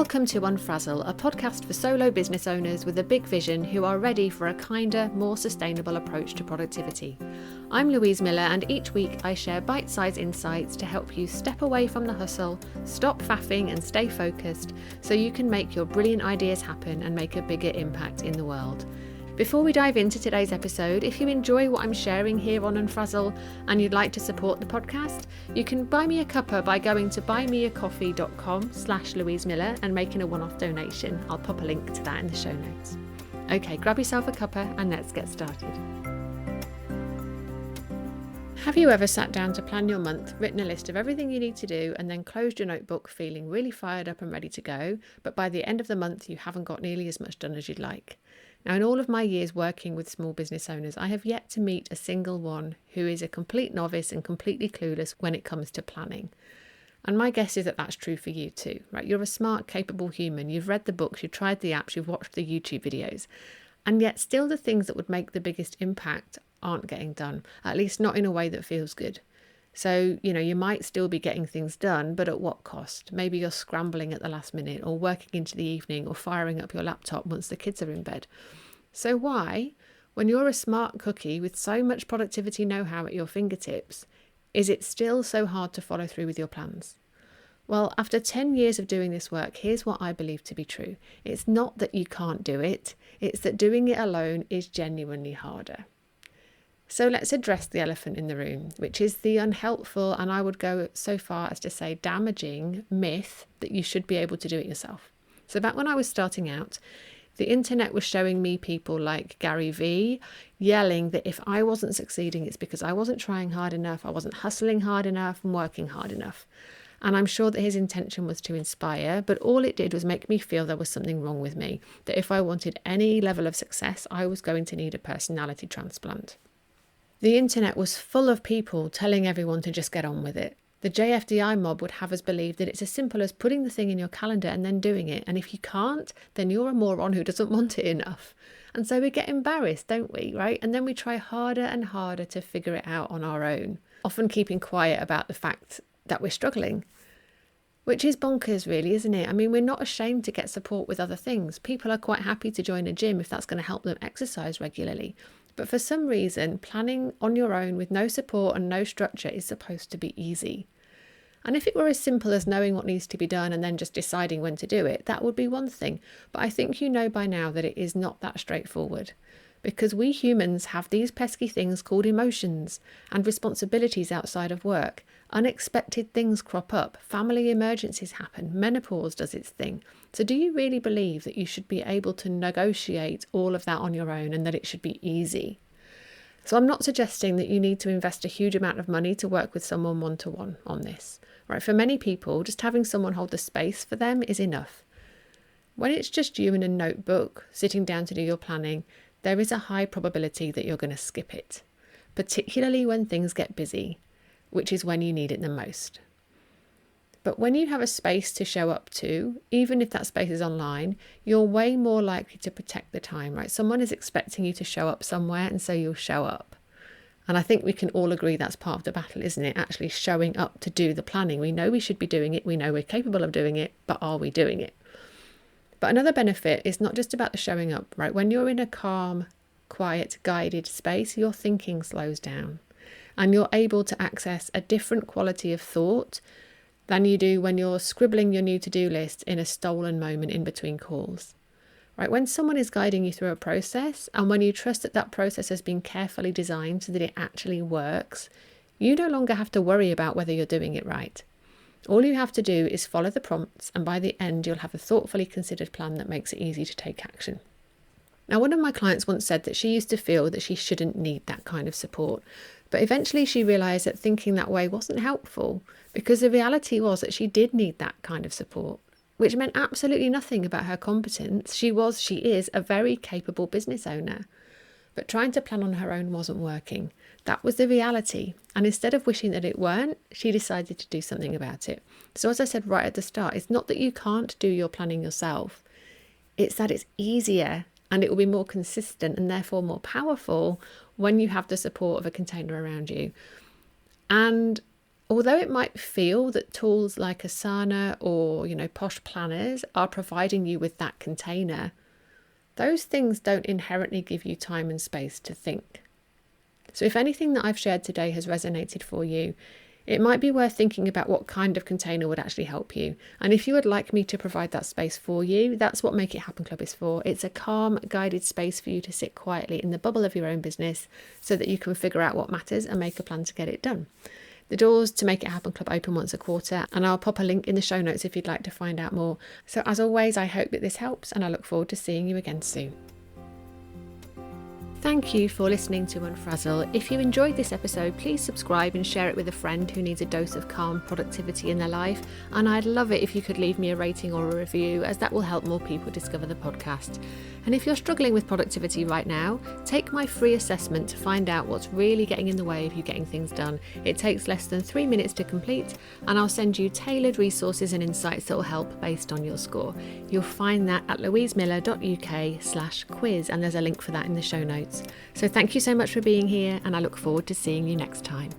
Welcome to Unfrazzle, a podcast for solo business owners with a big vision who are ready for a kinder, more sustainable approach to productivity. I'm Louise Miller, and each week I share bite-sized insights to help you step away from the hustle, stop faffing and stay focused so you can make your brilliant ideas happen and make a bigger impact in the world. Before we dive into today's episode, if you enjoy what I'm sharing here on Unfrazzle and you'd like to support the podcast, you can buy me a cuppa by going to buymeacoffee.com/Louise Miller and making a one-off donation. I'll pop a link to that in the show notes. Okay, grab yourself a cuppa and let's get started. Have you ever sat down to plan your month, written a list of everything you need to do, and then closed your notebook feeling really fired up and ready to go, but by the end of the month you haven't got nearly as much done as you'd like? Now, in all of my years working with small business owners, I have yet to meet a single one who is a complete novice and completely clueless when it comes to planning. And my guess is that that's true for you too, right? You're a smart, capable human. You've read the books, you've tried the apps, you've watched the YouTube videos, and yet still the things that would make the biggest impact aren't getting done, at least not in a way that feels good. So, you might still be getting things done, but at what cost? Maybe you're scrambling at the last minute or working into the evening or firing up your laptop once the kids are in bed. So why, when you're a smart cookie with so much productivity know-how at your fingertips, is it still so hard to follow through with your plans? Well, after 10 years of doing this work, here's what I believe to be true. It's not that you can't do it, it's that doing it alone is genuinely harder. So let's address the elephant in the room, which is the unhelpful, and I would go so far as to say damaging, myth that you should be able to do it yourself. So back when I was starting out, the internet was showing me people like Gary Vee yelling that if I wasn't succeeding, it's because I wasn't trying hard enough, I wasn't hustling hard enough and working hard enough. And I'm sure that his intention was to inspire, but all it did was make me feel there was something wrong with me, that if I wanted any level of success, I was going to need a personality transplant. The internet was full of people telling everyone to just get on with it. The JFDI mob would have us believe that it's as simple as putting the thing in your calendar and then doing it. And if you can't, then you're a moron who doesn't want it enough. And so we get embarrassed, don't we, right? And then we try harder and harder to figure it out on our own, often keeping quiet about the fact that we're struggling. Which is bonkers, really, isn't it? I mean, we're not ashamed to get support with other things. People are quite happy to join a gym if that's going to help them exercise regularly. But for some reason, planning on your own with no support and no structure is supposed to be easy. And if it were as simple as knowing what needs to be done and then just deciding when to do it, that would be one thing. But I think you know by now that it is not that straightforward. Because we humans have these pesky things called emotions and responsibilities outside of work. Unexpected things crop up, family emergencies happen, menopause does its thing. So do you really believe that you should be able to negotiate all of that on your own and that it should be easy? So I'm not suggesting that you need to invest a huge amount of money to work with someone one-to-one on this. Right? For many people, just having someone hold the space for them is enough. When it's just you and a notebook sitting down to do your planning, there is a high probability that you're going to skip it, particularly when things get busy, which is when you need it the most. But when you have a space to show up to, even if that space is online, you're way more likely to protect the time, right? Someone is expecting you to show up somewhere, and so you'll show up. And I think we can all agree that's part of the battle, isn't it? Actually showing up to do the planning. We know we should be doing it. We know we're capable of doing it, but are we doing it? But another benefit is not just about the showing up, right? When you're in a calm, quiet, guided space, your thinking slows down and you're able to access a different quality of thought than you do when you're scribbling your new to-do list in a stolen moment in between calls, right? When someone is guiding you through a process and when you trust that that process has been carefully designed so that it actually works, you no longer have to worry about whether you're doing it right. All you have to do is follow the prompts, and by the end you'll have a thoughtfully considered plan that makes it easy to take action. Now, one of my clients once said that she used to feel that she shouldn't need that kind of support, but eventually she realised that thinking that way wasn't helpful, because the reality was that she did need that kind of support, which meant absolutely nothing about her competence. She is a very capable business owner. But trying to plan on her own wasn't working. That was the reality. And instead of wishing that it weren't, she decided to do something about it. So as I said right at the start, it's not that you can't do your planning yourself. It's that it's easier and it will be more consistent and therefore more powerful when you have the support of a container around you. And Although it might feel that tools like Asana or, posh planners are providing you with that container, those things don't inherently give you time and space to think. So if anything that I've shared today has resonated for you, it might be worth thinking about what kind of container would actually help you. And if you would like me to provide that space for you, that's what Make It Happen Club is for. It's a calm, guided space for you to sit quietly in the bubble of your own business so that you can figure out what matters and make a plan to get it done. The doors to Make It Happen Club open once a quarter, and I'll pop a link in the show notes if you'd like to find out more. So as always, I hope that this helps, and I look forward to seeing you again soon. Thank you for listening to Unfrazzle. If you enjoyed this episode, please subscribe and share it with a friend who needs a dose of calm productivity in their life. And I'd love it if you could leave me a rating or a review, as that will help more people discover the podcast. And if you're struggling with productivity right now, take my free assessment to find out what's really getting in the way of you getting things done. It takes less than 3 minutes to complete, and I'll send you tailored resources and insights that will help based on your score. You'll find that at louisemiller.uk/quiz, and there's a link for that in the show notes. So thank you so much for being here, and I look forward to seeing you next time.